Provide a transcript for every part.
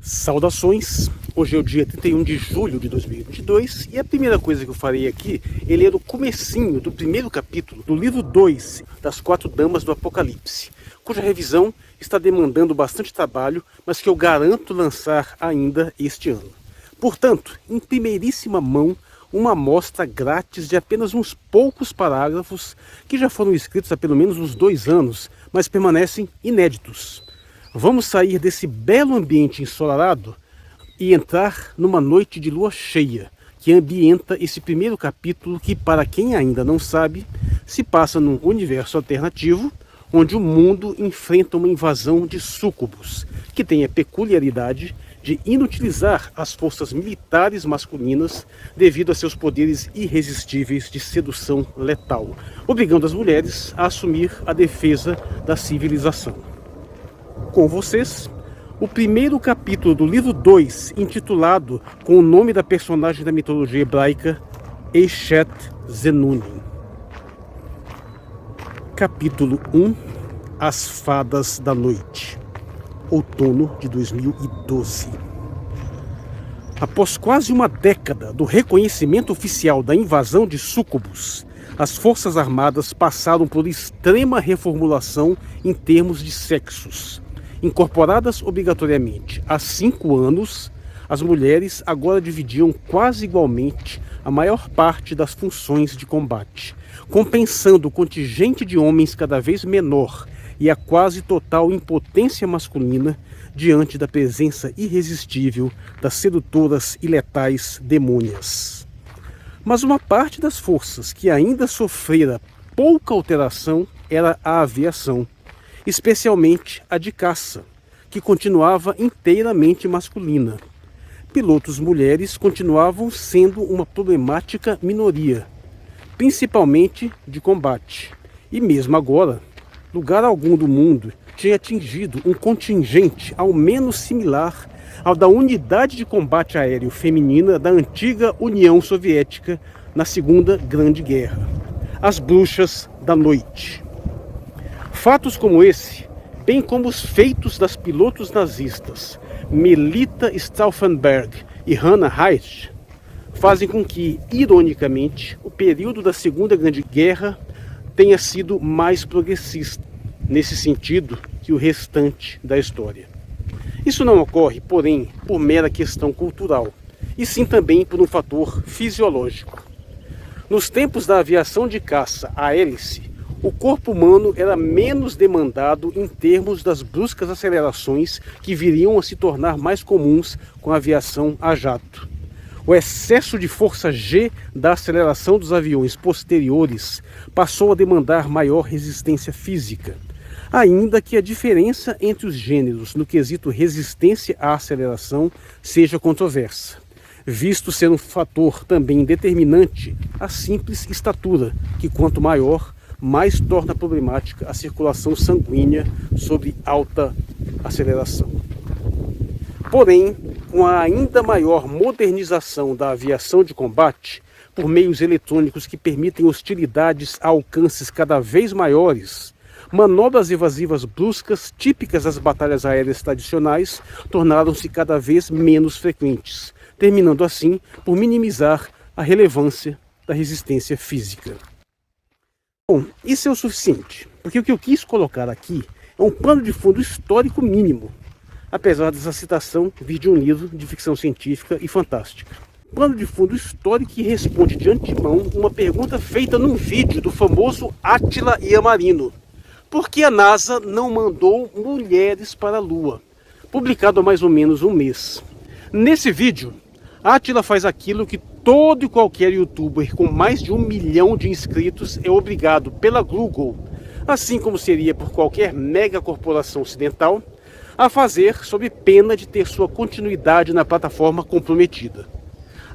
Saudações! Hoje é o dia 31 de julho de 2022 e a primeira coisa que eu farei aqui é ler o comecinho do primeiro capítulo do livro 2 das Quatro Damas do Apocalipse, cuja revisão está demandando bastante trabalho, mas que eu garanto lançar ainda este ano. Portanto, em primeiríssima mão, uma amostra grátis de apenas uns poucos parágrafos que já foram escritos há pelo menos uns 2 anos, mas permanecem inéditos. Vamos sair desse belo ambiente ensolarado e entrar numa noite de lua cheia, que ambienta esse primeiro capítulo que, para quem ainda não sabe, se passa num universo alternativo, onde o mundo enfrenta uma invasão de súcubos, que tem a peculiaridade de inutilizar as forças militares masculinas devido a seus poderes irresistíveis de sedução letal, obrigando as mulheres a assumir a defesa da civilização. Com vocês, o primeiro capítulo do livro 2, intitulado com o nome da personagem da mitologia hebraica, Eshet Zenunim. Capítulo 1, As Fadas da Noite, outono de 2012. Após quase uma década do reconhecimento oficial da invasão de súcubos, as Forças Armadas passaram por extrema reformulação em termos de sexos. Incorporadas obrigatoriamente há 5 anos, as mulheres agora dividiam quase igualmente a maior parte das funções de combate, compensando o contingente de homens cada vez menor e a quase total impotência masculina diante da presença irresistível das sedutoras e letais demônias. Mas uma parte das forças que ainda sofrera pouca alteração era a aviação, especialmente a de caça, que continuava inteiramente masculina. Pilotos mulheres continuavam sendo uma problemática minoria, principalmente de combate. E mesmo agora, lugar algum do mundo tinha atingido um contingente ao menos similar ao da unidade de combate aéreo feminina da antiga União Soviética na Segunda Grande Guerra, as Bruxas da Noite. Fatos como esse, bem como os feitos das pilotos nazistas Melita Stauffenberg e Hannah Heidt, fazem com que, ironicamente, o período da Segunda Grande Guerra tenha sido mais progressista, nesse sentido, que o restante da história. Isso não ocorre, porém, por mera questão cultural, e sim também por um fator fisiológico. Nos tempos da aviação de caça à hélice, o corpo humano era menos demandado em termos das bruscas acelerações que viriam a se tornar mais comuns com a aviação a jato. O excesso de força G da aceleração dos aviões posteriores passou a demandar maior resistência física, ainda que a diferença entre os gêneros no quesito resistência à aceleração seja controversa, visto ser um fator também determinante a simples estatura, que quanto maior, mais torna problemática a circulação sanguínea sob alta aceleração. Porém, com a ainda maior modernização da aviação de combate, por meios eletrônicos que permitem hostilidades a alcances cada vez maiores, manobras evasivas bruscas típicas das batalhas aéreas tradicionais tornaram-se cada vez menos frequentes, terminando assim por minimizar a relevância da resistência física. Bom, isso é o suficiente, porque o que eu quis colocar aqui é um pano de fundo histórico mínimo, apesar dessa citação vir de um livro de ficção científica e fantástica. Pano de fundo histórico que responde de antemão uma pergunta feita num vídeo do famoso Átila Yamarino. Por que a NASA não mandou mulheres para a Lua? Publicado há mais ou menos um mês. Nesse vídeo, Átila faz aquilo que todo e qualquer youtuber com mais de 1 milhão de inscritos é obrigado pela Google, assim como seria por qualquer mega corporação ocidental, a fazer sob pena de ter sua continuidade na plataforma comprometida.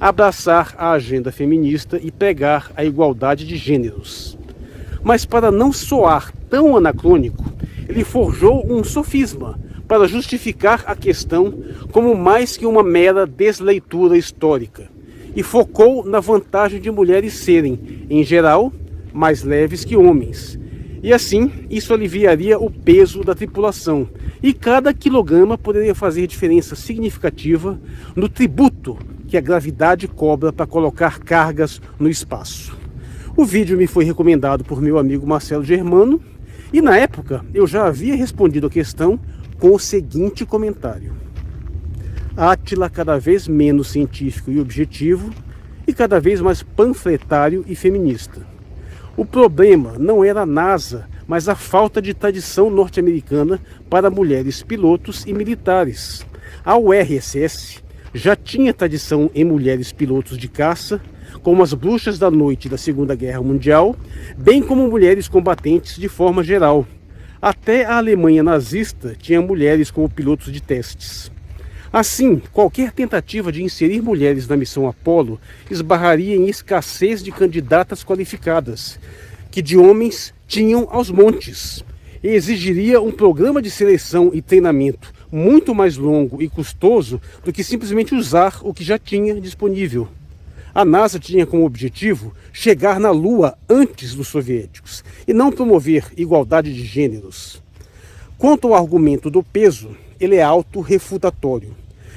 Abraçar a agenda feminista e pregar a igualdade de gêneros. Mas para não soar tão anacrônico, ele forjou um sofisma para justificar a questão como mais que uma mera desleitura histórica, e focou na vantagem de mulheres serem, em geral, mais leves que homens, E assim, isso aliviaria o peso da tripulação, e cada quilograma poderia fazer diferença significativa no tributo que a gravidade cobra para colocar cargas no espaço. O vídeo me foi recomendado por meu amigo Marcelo Germano, e na época eu já havia respondido a questão com o seguinte comentário: Átila cada vez menos científico e objetivo, e cada vez mais panfletário e feminista. O problema não era a NASA, mas a falta de tradição norte-americana para mulheres pilotos e militares. A URSS já tinha tradição em mulheres pilotos de caça, como as bruxas da noite da Segunda Guerra Mundial, bem como mulheres combatentes de forma geral. Até a Alemanha nazista tinha mulheres como pilotos de testes. Assim, qualquer tentativa de inserir mulheres na missão Apollo esbarraria em escassez de candidatas qualificadas, que de homens tinham aos montes, e exigiria um programa de seleção e treinamento muito mais longo e custoso do que simplesmente usar o que já tinha disponível. A NASA tinha como objetivo chegar na Lua antes dos soviéticos e não promover igualdade de gêneros. Quanto ao argumento do peso, ele é autorrefutatório,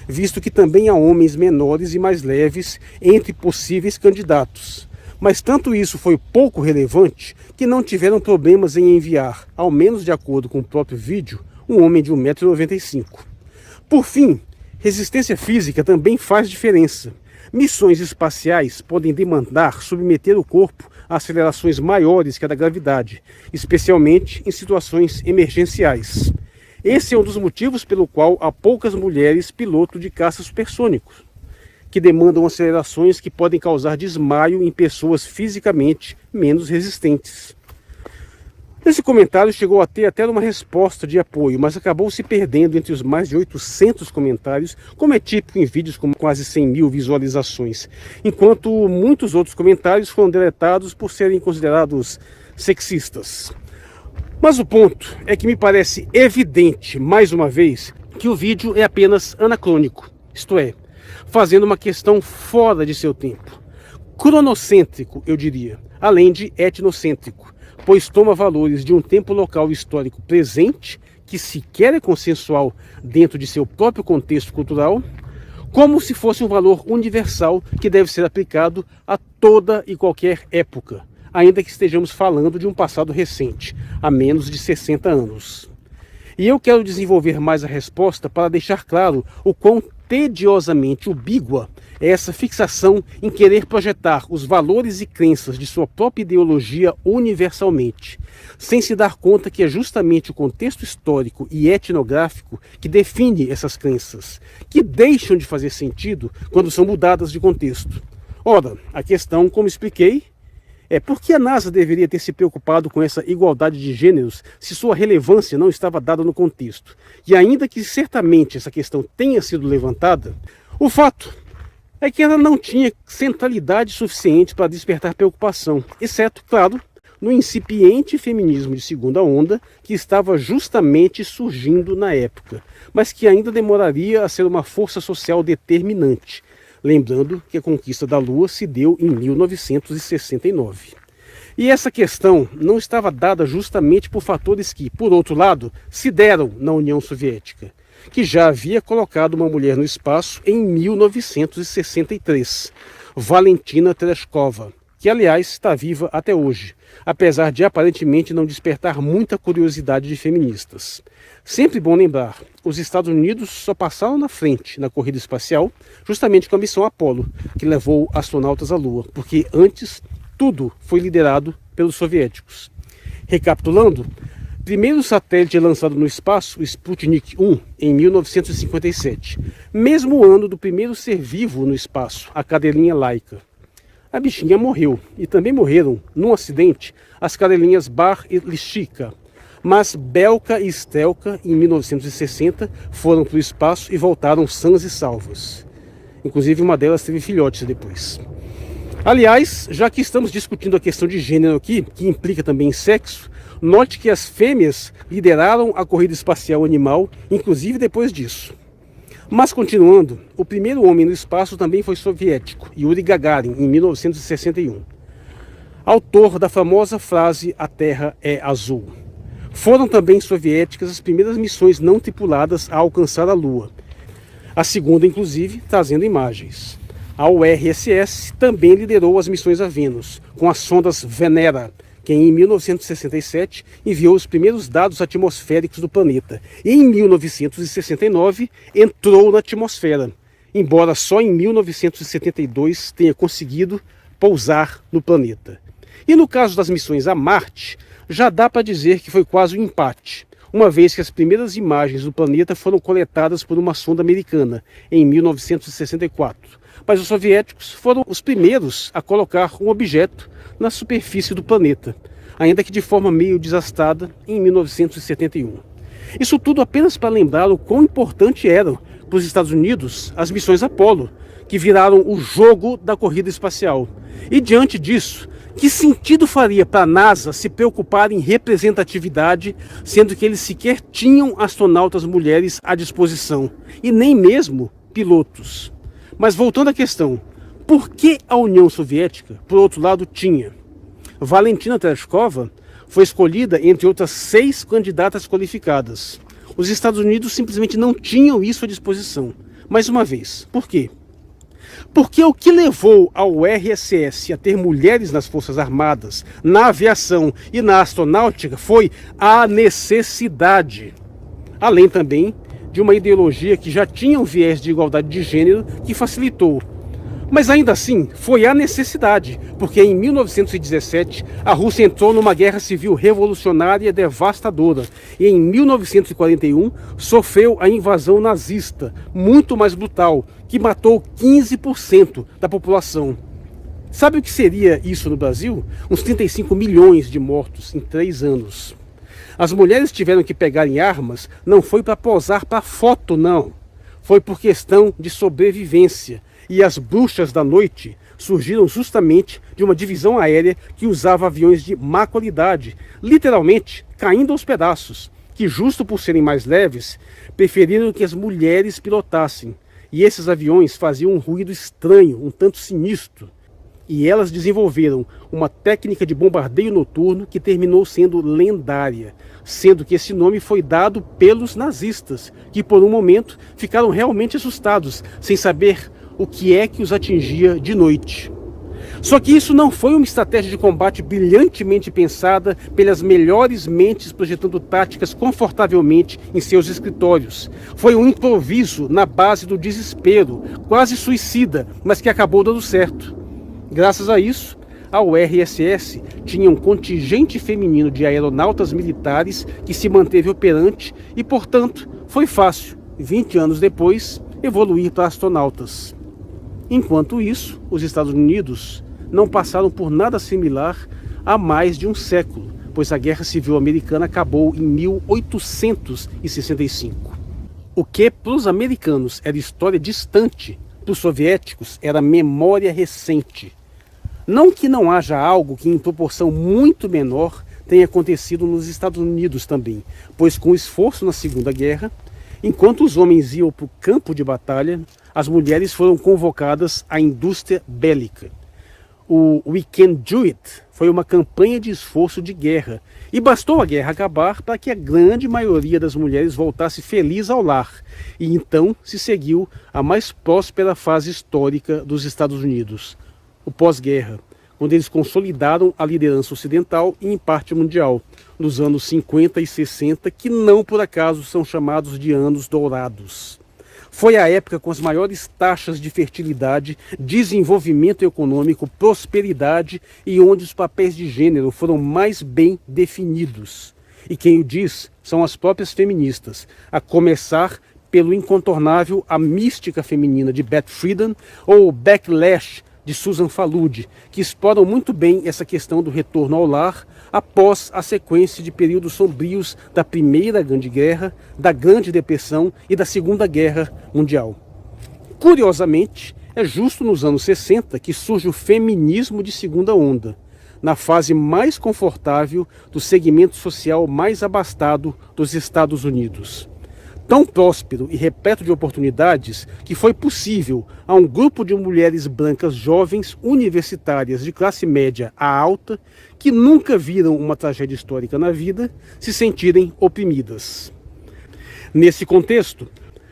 visto que também há homens menores e mais leves entre possíveis candidatos. Mas tanto isso foi pouco relevante que não tiveram problemas em enviar, ao menos de acordo com o próprio vídeo, um homem de 1,95 m. Por fim, resistência física também faz diferença. Missões espaciais podem demandar submeter o corpo a acelerações maiores que a da gravidade, especialmente em situações emergenciais. Esse é um dos motivos pelo qual há poucas mulheres piloto de caça supersônicos, que demandam acelerações que podem causar desmaio em pessoas fisicamente menos resistentes. Esse comentário chegou a ter até uma resposta de apoio, mas acabou se perdendo entre os mais de 800 comentários, como é típico em vídeos com quase 100 mil visualizações, enquanto muitos outros comentários foram deletados por serem considerados sexistas. Mas o ponto é que me parece evidente, mais uma vez, que o vídeo é apenas anacrônico, isto é, fazendo uma questão fora de seu tempo. Cronocêntrico, eu diria, além de etnocêntrico, pois toma valores de um tempo local histórico presente, que sequer é consensual dentro de seu próprio contexto cultural, como se fosse um valor universal que deve ser aplicado a toda e qualquer época, ainda que estejamos falando de um passado recente, há menos de 60 anos. E eu quero desenvolver mais a resposta para deixar claro o quão tediosamente ubígua é essa fixação em querer projetar os valores e crenças de sua própria ideologia universalmente, sem se dar conta que é justamente o contexto histórico e etnográfico que define essas crenças, que deixam de fazer sentido quando são mudadas de contexto. Ora, a questão, como expliquei, é por que a NASA deveria ter se preocupado com essa igualdade de gêneros se sua relevância não estava dada no contexto? E ainda que certamente essa questão tenha sido levantada, o fato é que ela não tinha centralidade suficiente para despertar preocupação, exceto, claro, no incipiente feminismo de segunda onda que estava justamente surgindo na época, mas que ainda demoraria a ser uma força social determinante. Lembrando que a conquista da Lua se deu em 1969. E essa questão não estava dada justamente por fatores que, por outro lado, se deram na União Soviética, que já havia colocado uma mulher no espaço em 1963, Valentina Tereshkova, que aliás está viva até hoje, apesar de aparentemente não despertar muita curiosidade de feministas. Sempre bom lembrar, os Estados Unidos só passaram na frente na corrida espacial justamente com a missão Apollo, que levou astronautas à Lua, porque antes tudo foi liderado pelos soviéticos. Recapitulando, primeiro satélite lançado no espaço, o Sputnik 1, em 1957, mesmo ano do primeiro ser vivo no espaço, a cadelinha Laika. A bichinha morreu, e também morreram, num acidente, as cadelinhas Bar e Lishika. Mas Belka e Stelka, em 1960, foram para o espaço e voltaram sãs e salvas. Inclusive, uma delas teve filhotes depois. Aliás, já que estamos discutindo a questão de gênero aqui, que implica também sexo, note que as fêmeas lideraram a corrida espacial animal, inclusive depois disso. Mas continuando, o primeiro homem no espaço também foi soviético, Yuri Gagarin, em 1961. autor da famosa frase "A Terra é azul". Foram também soviéticas as primeiras missões não tripuladas a alcançar a Lua. A segunda, inclusive, trazendo imagens. A URSS também liderou as missões a Vênus, com as sondas Venera, que em 1967 enviou os primeiros dados atmosféricos do planeta. E em 1969 entrou na atmosfera, embora só em 1972 tenha conseguido pousar no planeta. E no caso das missões a Marte, já dá para dizer que foi quase um empate, uma vez que as primeiras imagens do planeta foram coletadas por uma sonda americana em 1964. Mas os soviéticos foram os primeiros a colocar um objeto na superfície do planeta, ainda que de forma meio desastrada, em 1971. Isso tudo apenas para lembrar o quão importante eram para os Estados Unidos as missões Apollo, que viraram o jogo da corrida espacial. E diante disso, que sentido faria para a NASA se preocupar em representatividade, sendo que eles sequer tinham astronautas mulheres à disposição, e nem mesmo pilotos? Mas voltando à questão, por que a União Soviética, por outro lado, tinha? Valentina Tereshkova foi escolhida entre outras 6 candidatas qualificadas. Os Estados Unidos simplesmente não tinham isso à disposição. Mais uma vez, por quê? Porque o que levou a URSS a ter mulheres nas Forças Armadas, na aviação e na astronáutica foi a necessidade. Além também de uma ideologia que já tinha um viés de igualdade de gênero que facilitou. Mas ainda assim, foi a necessidade, porque em 1917 a Rússia entrou numa guerra civil revolucionária devastadora e em 1941 sofreu a invasão nazista, muito mais brutal, que matou 15% da população. Sabe o que seria isso no Brasil? Uns 35 milhões de mortos em 3 anos. As mulheres tiveram que pegar em armas, não foi para posar para foto, não. Foi por questão de sobrevivência. E as bruxas da noite surgiram justamente de uma divisão aérea que usava aviões de má qualidade, literalmente caindo aos pedaços, que justo por serem mais leves, preferiram que as mulheres pilotassem. E esses aviões faziam um ruído estranho, um tanto sinistro. E elas desenvolveram uma técnica de bombardeio noturno que terminou sendo lendária, sendo que esse nome foi dado pelos nazistas, que por um momento ficaram realmente assustados, sem saber o que é que os atingia de noite. Só que isso não foi uma estratégia de combate brilhantemente pensada pelas melhores mentes projetando táticas confortavelmente em seus escritórios. Foi um improviso na base do desespero, quase suicida, mas que acabou dando certo. Graças a isso, a URSS tinha um contingente feminino de aeronautas militares que se manteve operante e, portanto, foi fácil, 20 anos depois, evoluir para astronautas. Enquanto isso, os Estados Unidos não passaram por nada similar há mais de um século, pois a Guerra Civil Americana acabou em 1865. O que para os americanos era história distante, para os soviéticos era memória recente. Não que não haja algo que em proporção muito menor tenha acontecido nos Estados Unidos também, pois com esforço na Segunda Guerra, enquanto os homens iam para o campo de batalha, as mulheres foram convocadas à indústria bélica. O We Can Do It foi uma campanha de esforço de guerra, e bastou a guerra acabar para que a grande maioria das mulheres voltasse feliz ao lar, e então se seguiu a mais próspera fase histórica dos Estados Unidos, o pós-guerra, quando eles consolidaram a liderança ocidental e em parte mundial, nos anos 50 e 60, que não por acaso são chamados de anos dourados. Foi a época com as maiores taxas de fertilidade, desenvolvimento econômico, prosperidade e onde os papéis de gênero foram mais bem definidos. E quem o diz são as próprias feministas, a começar pelo incontornável A Mística Feminina de Beth Friedan ou o Backlash de Susan Faludi, que exploram muito bem essa questão do retorno ao lar após a sequência de períodos sombrios da Primeira Grande Guerra, da Grande Depressão e da Segunda Guerra Mundial. Curiosamente, é justo nos anos 60 que surge o feminismo de segunda onda, na fase mais confortável do segmento social mais abastado dos Estados Unidos. tão próspero e repleto de oportunidades que foi possível a um grupo de mulheres brancas jovens universitárias de classe média a alta, que nunca viram uma tragédia histórica na vida, se sentirem oprimidas. Nesse contexto,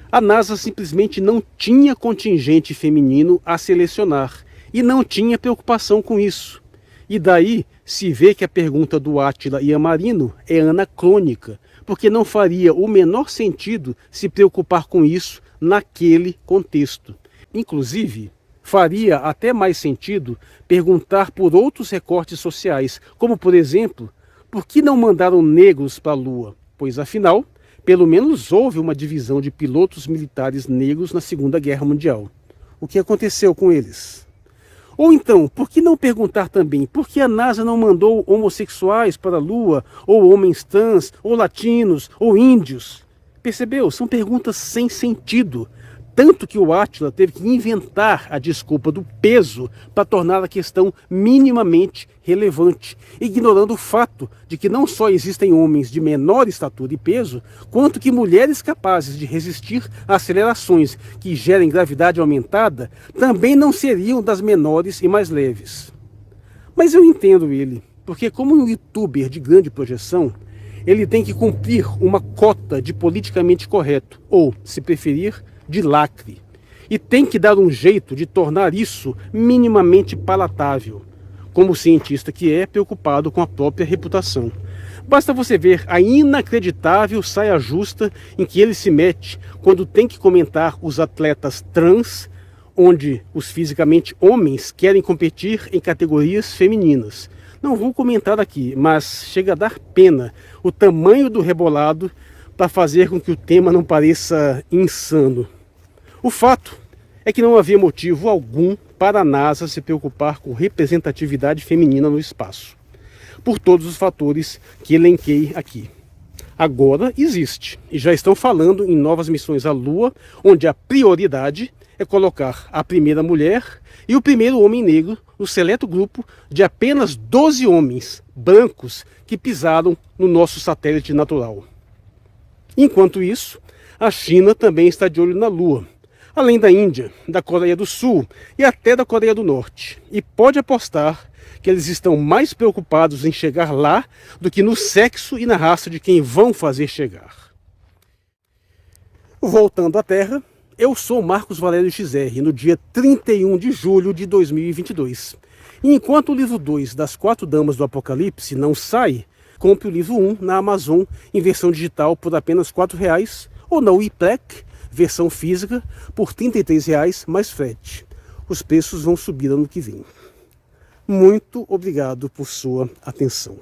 a NASA simplesmente não tinha contingente feminino a selecionar e não tinha preocupação com isso. E daí se vê que a pergunta do Átila Yamarino é anacrônica, porque não faria o menor sentido se preocupar com isso naquele contexto. Inclusive, faria até mais sentido perguntar por outros recortes sociais, como, por exemplo, por que não mandaram negros para a Lua? Pois, afinal, pelo menos houve uma divisão de pilotos militares negros na Segunda Guerra Mundial. O que aconteceu com eles? Ou então, por que não perguntar também por que a NASA não mandou homossexuais para a Lua, ou homens trans, ou latinos, ou índios? Percebeu? São perguntas sem sentido. Tanto que o Átila teve que inventar a desculpa do peso para tornar a questão minimamente relevante, ignorando o fato de que não só existem homens de menor estatura e peso, quanto que mulheres capazes de resistir a acelerações que gerem gravidade aumentada também não seriam das menores e mais leves. Mas eu entendo ele, porque como um youtuber de grande projeção, ele tem que cumprir uma cota de politicamente correto, ou, se preferir, de lacre, e tem que dar um jeito de tornar isso minimamente palatável, como cientista que é preocupado com a própria reputação. Basta você ver a inacreditável saia justa em que ele se mete quando tem que comentar os atletas trans, onde os fisicamente homens querem competir em categorias femininas. Não vou comentar aqui, mas chega a dar pena o tamanho do rebolado para fazer com que o tema não pareça insano. O fato é que não havia motivo algum para a NASA se preocupar com representatividade feminina no espaço, por todos os fatores que elenquei aqui. Agora existe, e já estão falando em novas missões à Lua, onde a prioridade é colocar a primeira mulher e o primeiro homem negro no seleto grupo de apenas 12 homens brancos que pisaram no nosso satélite natural. Enquanto isso, a China também está de olho na Lua, além da Índia, da Coreia do Sul e até da Coreia do Norte. E pode apostar que eles estão mais preocupados em chegar lá do que no sexo e na raça de quem vão fazer chegar. Voltando à Terra, eu sou Marcos Valério XR, no dia 31 de julho de 2022. E enquanto o livro 2 das 4 Damas do Apocalipse não sai, compre o livro 1 na Amazon em versão digital por apenas R$ 4,00 ou na WePlec, versão física, por R$ 33,00 mais frete. Os preços vão subir ano que vem. Muito obrigado por sua atenção.